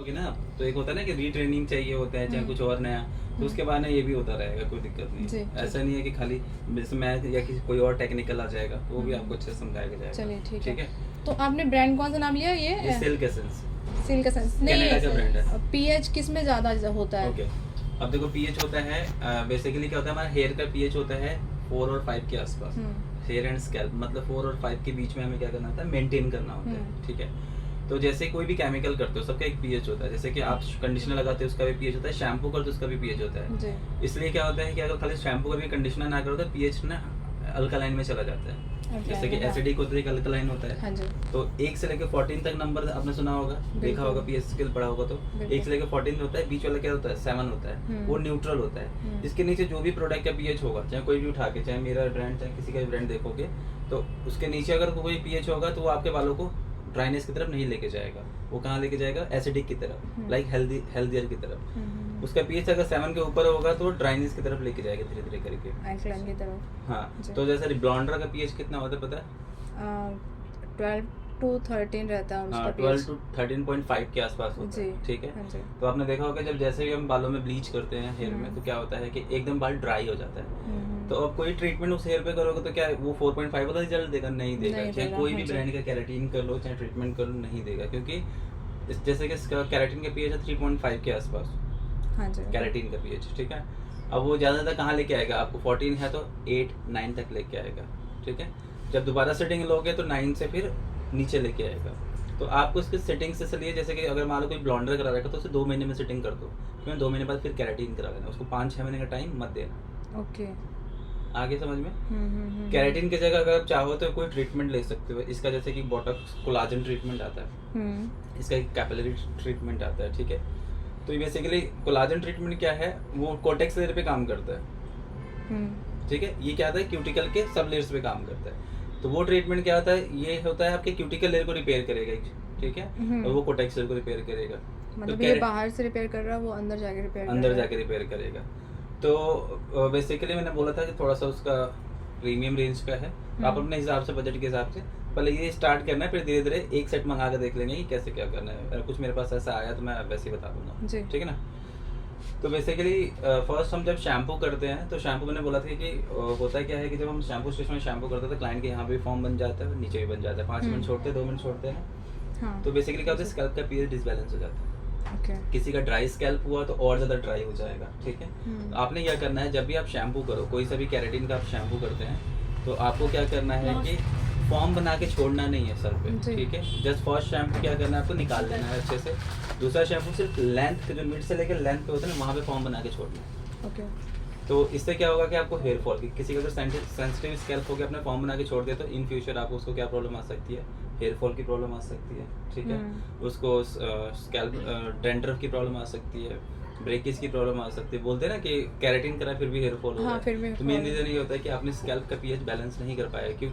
होगी ना, तो एक होता है ना कि रीट्रेनिंग चाहिए होता है, चाहे कुछ और नया, तो उसके बाद ना ये भी होता रहेगा, कोई दिक्कत नहीं जी, है। ठीक। ऐसा नहीं है कि खाली जैसे मैं या किसी कोई और टेक्निकल आ जाएगा तो वो भी आपको अच्छे से समझाया जाएगा। चलिए ठीक है। ठीक है, तो आपने ब्रांड कौन सा नाम लिया ये ये? Silk essence silk essence Canada का ब्रांड है। नहीं, पीएच किस में ज़्यादा होता है? ओके, अब देखो पीएच होता है बेसिकली क्या होता है, हमारा हेयर का पीएच होता है 4 और 5 के आसपास। हेयर एंड स्कैल्प मतलब 4 और 5 के बीच में हमें क्या करना होता है, मेंटेन करना होता है। ठीक है, तो जैसे कोई भी केमिकल करते हो सबका एक पीएच होता है। जैसे कि आप कंडीशनर लगाते हो उसका भी पीएच होता है, शैम्पू करते हो उसका भी पीएच होता है जी। इसलिए क्या होता है कि अगर खाली शैम्पू करके कंडीशनर ना करो तो पीएच ना अल्कलाइन में चला जाता है। जैसे कि एसिडिक होता है, एक अल्कलाइन होता है। हाँ जी। तो 1 से लेकर 14 तक नंबर आपने सुना होगा, देखा होगा पीएच स्केल पढ़ा होगा, तो 1 से लेकर 14 होता है, बीच वाला क्या होता है 7 होता है, वो न्यूट्रल होता है। इसके नीचे जो भी प्रोडक्ट का पीएच होगा, चाहे कोई भी उठा के, चाहे मेरा ब्रांड चाहे किसी का भी ब्रांड देखोगे, तो उसके नीचे अगर कोई पीएच होगा तो वो आपके बालों को ड्राइनेस की तरफ नहीं लेके जाएगा। वो कहाँ लेके जाएगा, एसिडिक की तरफ, लाइक हेल्दियर की तरफ। उसका पीएच अगर 7 के ऊपर होगा तो ड्राइनेस की तरफ लेके जाएगा धीरे धीरे करके, अल्कलाइन की तरफ। हाँ। तो जैसे ब्लॉन्डर का पीएच कितना होता है पता है? 12 to 13 रहता है उसका हाँ, 12 to 13.5 के आसपास होता है। ठीक है, हाँ जी। तो आपने देखा होगा जब जैसे भी हम बालों में ब्लीच करते हैं हेयर में, तो क्या होता है कि एकदम बाल ड्राई हो जाता है। तो अब कोई ट्रीटमेंट उस हेयर पे करोगे तो क्या वो 4.5 वाला रिजल्ट देगा? नहीं देगा। चाहे कोई भी ब्रांड का केराटिन कर लो, चाहे ट्रीटमेंट कर लो, नहीं देगा, क्योंकि जैसे कि इसका केराटिन का पीएच है 3.5 के आसपास। हाँ जी। केराटिन का पीएच, ठीक है। अब वो ज़्यादातर कहाँ लेके आएगा आपको, 14 है तो 8 9 तक लेके आएगा। ठीक है, जब दोबारा सेटिंग लोगे तो 9 से फिर नीचे लेके आएगा। तो आपको इसकी सेटिंग से इसलिए, जैसे कि अगर मान लो कोई ब्लॉन्डर करा रहेगा तो उसे 2 महीने में सेटिंग कर दो, फिर 2 महीने बाद फिर केराटिन करा लेना, उसको 5-6 महीने का टाइम मत देना। ओके। आगे समझ में? केराटिन की जगह अगर आप चाहो तो कोई ट्रीटमेंट ले सकते हो इसका, जैसे कि बोटॉक्स कोलाजन ट्रीटमेंट आता है, इसका एक कैपिलरी ट्रीटमेंट आता है। ठीक है, तो ये बेसिकली कोलाजन ट्रीटमेंट क्या है, वो कोटेक्स लेयर पे काम करता है। ठीक है, ये क्या होता है, क्यूटिकल के सब लेयर्स पे काम करता है। तो वो ट्रीटमेंट क्या होता है, ये होता है आपके क्यूटिकल लेयर को रिपेयर करेगा। ठीक है, और वो कोटेक्स लेयर को रिपेयर करेगा। मतलब तो ये बाहर से रिपेयर कर रहा है, वो अंदर जाके रिपेयर करेगा। तो बेसिकली मैंने बोला था कि थोड़ा सा उसका प्रीमियम रेंज का है, आप अपने हिसाब से, बजट के हिसाब से पहले ये स्टार्ट करना है, फिर धीरे धीरे एक सेट मंगा के देख लेंगे कि कैसे क्या करना है। अगर कुछ मेरे पास ऐसा आया तो मैं वैसे ही बता दूंगा। ठीक है ना। तो बेसिकली फर्स्ट हम जब शैम्पू करते हैं, तो शैम्पू मैंने बोला था कि होता क्या है कि जब हम शैम्पू स्टेशन में शैम्पू करते हैं तो क्लाइंट के यहाँ पे फॉर्म बन जाता है, नीचे भी बन जाता है, 5 मिनट छोड़ते हैं, 2 मिनट छोड़ते हैं ना। हाँ। तो बेसिकली क्या होता है, स्कैल्प का पीएच डिसबैलेंस हो जाता है। किसी का ड्राई स्कैल्प हुआ तो और ज़्यादा ड्राई हो जाएगा। ठीक है, तो आपने क्या करना है, जब भी आप शैम्पू करो, कोई सा भी केराटिन का आप शैम्पू करते हैं, तो आपको क्या करना है कि फॉर्म बना के छोड़ना नहीं है सर पे। ठीक है, जस्ट फर्स्ट शैम्पू क्या करना है, आपको निकाल लेना है अच्छे से। दूसरा शैम्पू सिर्फ लेंथ के, जो मिड से लेकर लेंथ पे होता है ना, वहाँ पे फॉर्म बना के छोड़ना है। तो इससे क्या होगा कि आपको हेयर फॉल की, किसी का अगर सेंसिटिव स्कैल्प हो गया, अपने फॉर्म बना के छोड़ दिया, तो इन फ्यूचर आपको उसको क्या प्रॉब्लम आ सकती है, हेयर फॉल की प्रॉब्लम आ सकती है। ठीक है, उसको स्कैल्प डैंड्रफ की प्रॉब्लम आ सकती है, ब्रेकेज की प्रॉब्लम आ सकती है। बोलते हैं ना कि केराटिन करा फिर भी हेयर फॉल हो रहा है, तो मेन रीजन ये होता है कि आपने स्कैल्प का पीएच बैलेंस नहीं कर पाया। क्यों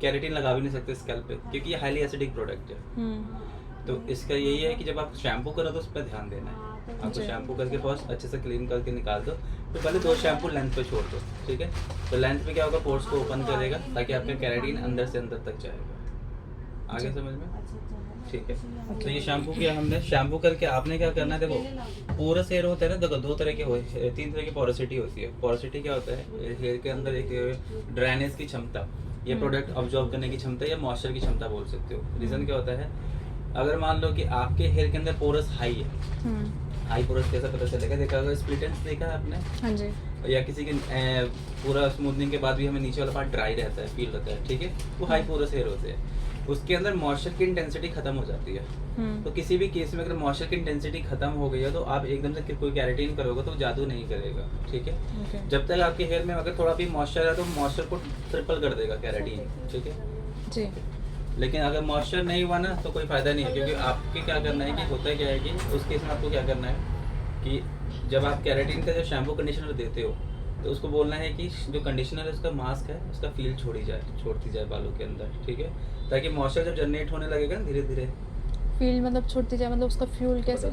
केराटिन लगा भी नहीं सकते स्कैल्प पे, क्योंकि ये हाईली एसिडिक प्रोडक्ट है। तो इसका यही है कि जब आप शैम्पू करो तो उस पर ध्यान देना है। आपको शैम्पू करके फर्स्ट अच्छे से क्लीन करके निकाल दो, तो पहले 2 शैम्पू लेंथ पे छोड़ दो। ठीक है, तो लेंथ पे क्या होगा, पोर्स को ओपन करेगा ताकि आपका केराटिन अंदर से अंदर तक जाएगा। आगे समझ में? ठीक है, तो ये शैम्पू किया हमने। शैम्पू करके आपने क्या करना है, देखो पोरस हेयर होता है ना, देखो 2 तरह के 3 तरह की पोरोसिटी होती है। पोरोसिटी क्या होता है, हेयर के अंदर एक ड्राइनेस की क्षमता, ये प्रोडक्ट ऑब्जॉर्व करने की क्षमता या मॉइस्चर की क्षमता बोल सकते हो। रीजन क्या होता है, अगर मान लो कि आपके हेयर के अंदर पोरस हाई है, हाई पोरस कैसा पता चलेगा, देखा होगा स्प्लिटेंस देखा है आपने? हाँ जी। या किसी के पूरा स्मूथनिंग के बाद भी हमें नीचे वाला पार्ट ड्राई रहता है, फील होता है। ठीक है, वो हाई पोरस हेयर होते हैं, उसके अंदर मॉइस्चर की इंटेंसिटी खत्म हो जाती है। तो किसी भी केस में अगर मॉइस्चर की इंटेंसिटी खत्म हो गई है तो आप एकदम से कोई केराटिन करोगे तो जादू नहीं करेगा। ठीक है, जब तक आपके हेयर में अगर थोड़ा भी मॉइस्चर है तो मॉइस्चर को ट्रिपल कर देगा केराटिन। ठीक है जी। लेकिन अगर मॉइस्चर नहीं हुआ ना तो कोई फायदा नहीं है, क्योंकि आपके क्या करना है कि होता क्या है कि उस केस में आपको क्या करना है कि जब आप केराटिन का जो शैम्पू कंडीशनर देते हो तो उसको बोलना है कि जो कंडीशनर है उसका मास्क है, उसका फील छोड़ती जाए बालों के अंदर। ठीक है, ताकि मॉइस्चर जब जनरेट होने लगेगा ना धीरे धीरे, फील मतलब छोड़ती जाए, मतलब उसका फ्यूल कैसे?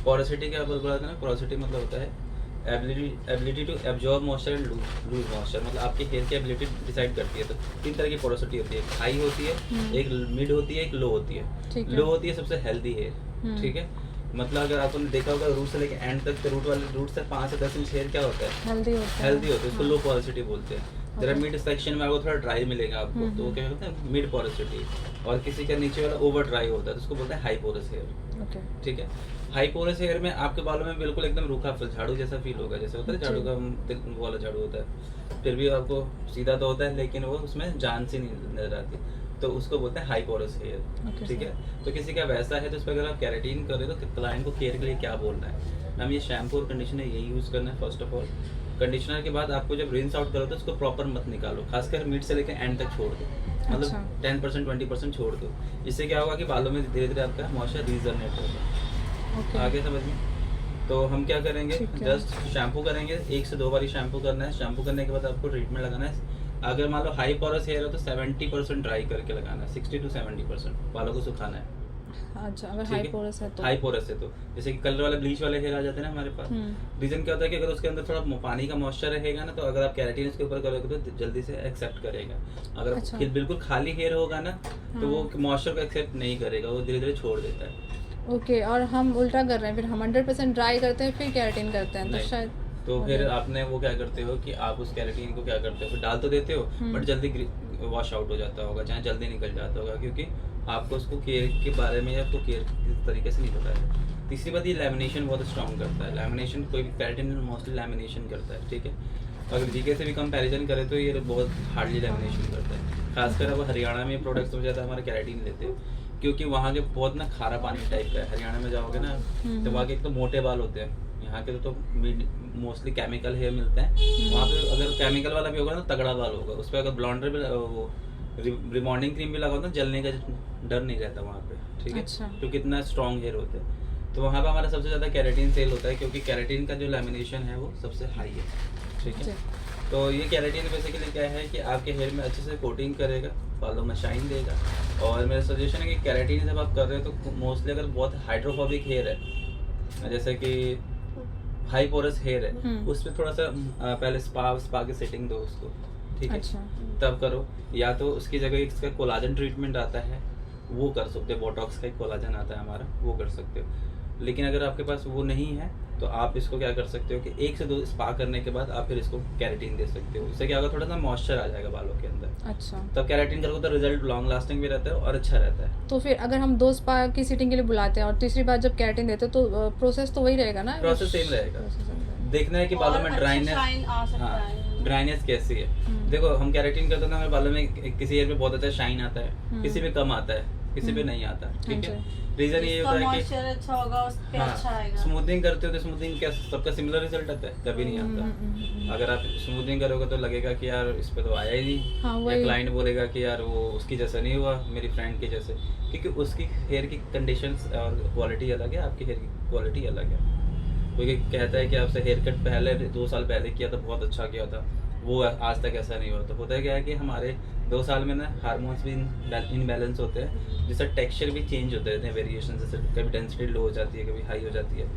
पोरोसिटी क्या बोला था ना, पोरोसिटी मतलब होता है ability to absorb moisture and lose moisture, मतलब आपकी हेयर की एबिलिटी डिसाइड करती है। तो 3 तरह की पोरोसिटी होती है, एक हाई होती है, एक मिड होती है, एक लो होती है। लो होती है सबसे हेल्दी हेयर, ठीक है। मतलब अगर आपने देखा होगा रूट से लेके एंड तक, रूट से 5 से 10 इंच हेयर क्या होता है, हेल्दी होता है, उसको लो पोरोसिटी बोलते हैं। जरा मिड सेक्शन में आपको थोड़ा ड्राई मिलेगा आपको, तो वो क्या होता है मिड पोरोसिटी। और किसी का नीचे वाला ओवर ड्राई होता है, तो उसको बोलते हैं हाई पोरस हेयर। ठीक है। हाई पोरस हेयर में आपके बालों में बिल्कुल एकदम रूखा झाड़ू जैसा फील होगा, जैसे होता है झाड़ू का वो वाला झाड़ू होता है, फिर भी आपको सीधा तो होता है लेकिन वो उसमें जान सी नहीं नजर आती, तो उसको बोलते हैं हाई पोरस हेयर। ठीक है। तो किसी का वैसा है तो उस पर अगर आप कैरेटीन कर रहे हो तो क्लाइंट को केयर के लिए क्या बोलना है, मैम ये शैम्पू और कंडीशनर यही यूज़ करना है। फर्स्ट ऑफ ऑल कंडीशनर के बाद आपको जब रिंस आउट करो तो उसको प्रॉपर मत निकालो, खासकर मिड से लेकर एंड तक छोड़ दो, मतलब 10% 20% छोड़ दो। इससे क्या होगा कि बालों में धीरे धीरे आपका मॉइस्चर रीजनरेट होगा। आगे समझ में? तो हम क्या करेंगे, जस्ट शैम्पू करेंगे, 1 से 2 बार शैम्पू करना है। शैम्पू करने के बाद आपको ट्रीटमेंट लगाना है। अगर मान लो हाई पोरस हेयर हो तो 70% ड्राई करके लगाना है, 60 to 70% बालों को सुखाना है। अच्छा, अगर हाई पोरस है तो, हाई पोरस है तो जैसे कि कलर वाले ब्लीच वाले हेयर आ जाते हैं ना हमारे पास, रीजन क्या होता है कि अगर उसके अंदर थोड़ा पानी का मॉइस्चर रहेगा ना, तो अगर आप कैरेटीन उसके ऊपर करोगे तो जल्दी से एक्सेप्ट करेगा। अगर बिल्कुल खाली हेयर होगा ना तो वो मॉइस्चर को एक्सेप्ट नहीं करेगा, वो धीरे धीरे छोड़ देता है। ओके, और हम उल्टा कर रहे हैं, फिर हम 100% ड्राई करते हैं फिर कैरेटीन करते हैं, तो शायद तो फिर आपने वो क्या करते हो कि आप उस कैरेटीन को क्या करते हो, फिर डाल तो देते हो बट जल्दी वॉश आउट हो जाता होगा, चाहे जल्दी निकल जाता होगा, क्योंकि आपको उसको केयर के बारे में या आपको केयर किस तरीके से नहीं पता है। तीसरी बात, ये लैमिनेशन बहुत स्ट्रॉन्ग करता है। लैमिनेशन कोई भी कैरेटीन मोस्टली लैमिनेशन करता है। ठीक है। अगर जीके से भी कंपैरिजन करें तो ये बहुत हार्डली लैमिनेशन करता है। खासकर अब हरियाणा में प्रोडक्ट्स में ज़्यादा हमारे कैरेटीन लेते हैं, क्योंकि वहाँ के बहुत ना खारा पानी टाइप का है। हरियाणा में जाओगे ना तो वहाँ के एक तो मोटे बाल होते हैं, यहाँ के तो मोस्टली केमिकल हेयर मिलते हैं। वहाँ पे अगर केमिकल वाला भी होगा ना तगड़ा बाल होगा, उस पर अगर ब्लॉन्डर भी वो रिबॉन्डिंग क्रीम भी लगाओ तो जलने का डर नहीं रहता वहाँ पे। ठीक है। अच्छा। क्योंकि इतना स्ट्रॉन्ग हेयर होते हैं, तो वहाँ पे हमारा सबसे ज़्यादा कैरेटीन सेल होता है, क्योंकि कैरेटीन का जो लैमिनेशन है वो सबसे हाई है। ठीक है। तो ये कैरेटीन बेसिकली क्या है कि आपके हेयर में अच्छे से कोटिंग करेगा, बालों में शाइन देगा। और मेरा सजेशन है कि कैरेटीन जब आप कर रहे हो तो मोस्टली अगर बहुत हाइड्रोफोबिक हेयर है, जैसे कि हाई पोरस हेयर है, उस पर थोड़ा सा पहले स्पा की सेटिंग दो उसको। ठीक है। अच्छा। तब करो, या तो उसकी जगह इसका कोलाजन ट्रीटमेंट आता है वो कर सकते हो, बोटॉक्स का एक कोलाजन आता है हमारा, वो कर सकते हो। लेकिन अगर आपके पास वो नहीं है तो आप इसको क्या कर सकते हो कि 1 से 2 स्पा करने के बाद आप फिर इसको कैरेटीन दे सकते हो। इससे क्या होगा, थोड़ा सा मॉइस्चर आ जाएगा बालों के अंदर। अच्छा। तब कैरेटीन करोगे तो रिजल्ट लॉन्ग लास्टिंग भी रहता है और अच्छा रहता है। तो फिर अगर हम 2 स्पा की सीटिंग के लिए बुलाते हैं और तीसरी बार जब कैरेटीन देते हैं तो प्रोसेस तो वही रहेगा ना? प्रोसेस सेम रहेगा। देखना है कि बालों में ड्राइनेस कैसी है। देखो हम कैरेटीन करते हैं तो हमारे बालों में किसी एयर में बहुत अच्छा शाइन आता है, किसी में कम आता है, किसी पे नहीं आता। ठीक है। रीजन ये होता है कि अच्छा होगा उस पे अच्छा आएगा। स्मूथिंग करते हो तो स्मूथिंग क्या सबका सिमिलर रिजल्ट आता है? कभी नहीं आता। अगर आप स्मूथिंग करोगे तो लगेगा कि यार इस पे तो आया ही नहीं। हाँ, या क्लाइंट बोलेगा कि यार वो उसकी जैसा नहीं हुआ, मेरी फ्रेंड के जैसे, क्योंकि उसकी हेयर की कंडीशंस और क्वालिटी अलग है, आपकी हेयर की क्वालिटी अलग है। कोई कहता है कि आपसे हेयर कट पहले 2 साल पहले किया था, बहुत अच्छा किया था, वो आज तक ऐसा नहीं हुआ। तो होता है क्या है कि हमारे 2 साल में ना हार्मोन्स भी इनबैलेंस होते हैं, जिससे टेक्सचर भी चेंज होते रहते हैं, वेरिएशन, जैसे कभी डेंसिटी लो हो जाती है, कभी हाई हो जाती है।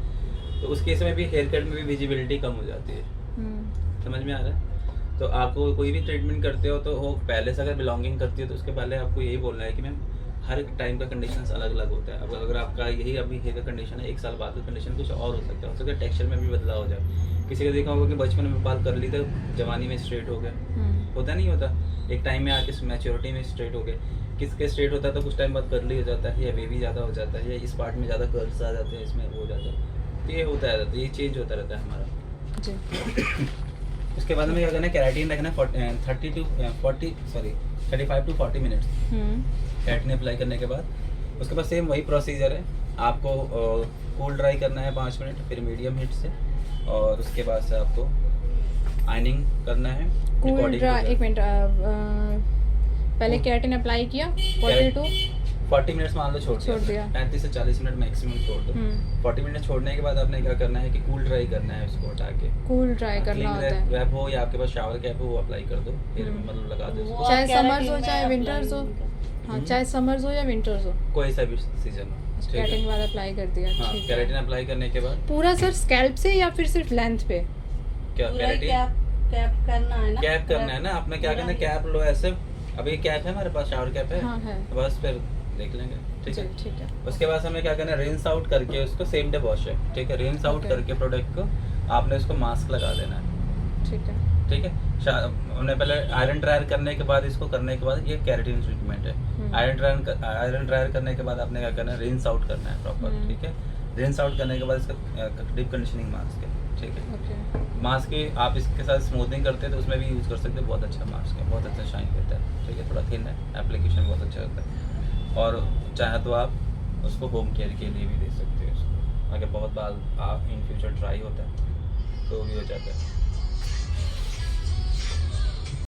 तो उस केस में भी हेयर कट में भी विजिबिलिटी कम हो जाती है। समझ में आ रहा है? तो आपको कोई भी ट्रीटमेंट करते हो तो वो पहले से अगर बिलोंगिंग करती हो तो उसके पहले आपको यही बोलना है कि मैम हर टाइम का कंडीशंस अलग अलग होता है। अब अगर आपका यही अभी हेयर का कंडीशन है, 1 साल बाद का कंडीशन कुछ और हो सकता है, हो सकता है टेक्सचर में भी बदलाव हो जाए। किसी का देखा होगा कि बचपन में बाल कर ली तो जवानी में स्ट्रेट हो गए, होता नहीं होता? एक टाइम में आके मैच्योरिटी में स्ट्रेट हो गए। किसके स्ट्रेट होता है तो कुछ टाइम बाद कर्ली हो जाता है, या वेवी ज़्यादा हो जाता है, या इस पार्ट में ज़्यादा कर्ल्स आ जाते हैं, इसमें वो हो जाता है। तो ये होता रहता है, ये चेंज होता रहता है हमारा जी। उसके बाद में क्या करना है, कैरेटीन रखना है 35 to 40 मिनट्स कैरेटीन अप्लाई करने के बाद। उसके बाद सेम वही प्रोसीजर है, आपको कूल ड्राई करना है 5 मिनट, फिर मीडियम हीट से, और उसके बाद से आपको आयनिंग करना है। कूल ड्राई 1 मिनट, पहले कैरेटीन अप्लाई किया 40 मिनट्स मान लो छोड़ दिया, 35 से 40 मिनट मैक्सिमम छोड़ दो। 40 मिनट छोड़ने के बाद आपने क्या करना है कि कूल ड्राई करना है उसको हटा के। कूल ड्राई करना होता है। रैप हो या आपके पास शावर कैप हो, वो अप्लाई कर दो, फिर मतलब लगा दो उसको। चाहे समर्स हो चाहे विंटर्स हो, हाँ चाहे समर्स हो या विंटर्स हो, कोई सा भी सीजन हो। कैरेटीन बाद अप्लाई कर दिया। हाँ, कैरेटीन अप्लाई करने के बाद पूरा सर स्कैल्प से या फिर सिर्फ लेंथ पे? क्या कैरेटीन कैप करना है ना? कैप करना है ना, आपने क्या करना है, कैप लो ऐसे। अभी कैप है हमारे पास, शावर कैप है, हाँ है। बस फिर देख लेंगे। ठीक है। ठीक है। उसके बाद हमें क्या करना है, रिंस आउट करके उसको सेम डे वॉश है, ठीक है। Rinse out Okay. करके प्रोडक्ट को आपने उसको मास्क लगा देना है, ठीक है। ठीक है। हमने पहले आयरन ड्रायर करने के बाद, इसको करने के बाद, ये केराटिन ट्रीटमेंट है। आयरन ड्रायर करने के बाद आपने क्या करना है, रिंस आउट करना है प्रॉपर, ठीक है। रिंस आउट करने के बाद इसका डीप कंडीशनिंग मास्क है, ठीक है। ओके। मास्क की आप इसके साथ स्मूथनिंग करते हैं तो उसमें भी यूज़ कर सकते हैं, बहुत अच्छा मास्क है, बहुत अच्छा शाइन करता है, ठीक है। थोड़ा थिन है, एप्लीकेशन बहुत अच्छा होता है, और चाहे तो आप उसको होम केयर के लिए भी दे सकते हो उसको, अगर बहुत बार आप इन फ्यूचर ड्राई होता है तो भी हो जाता है।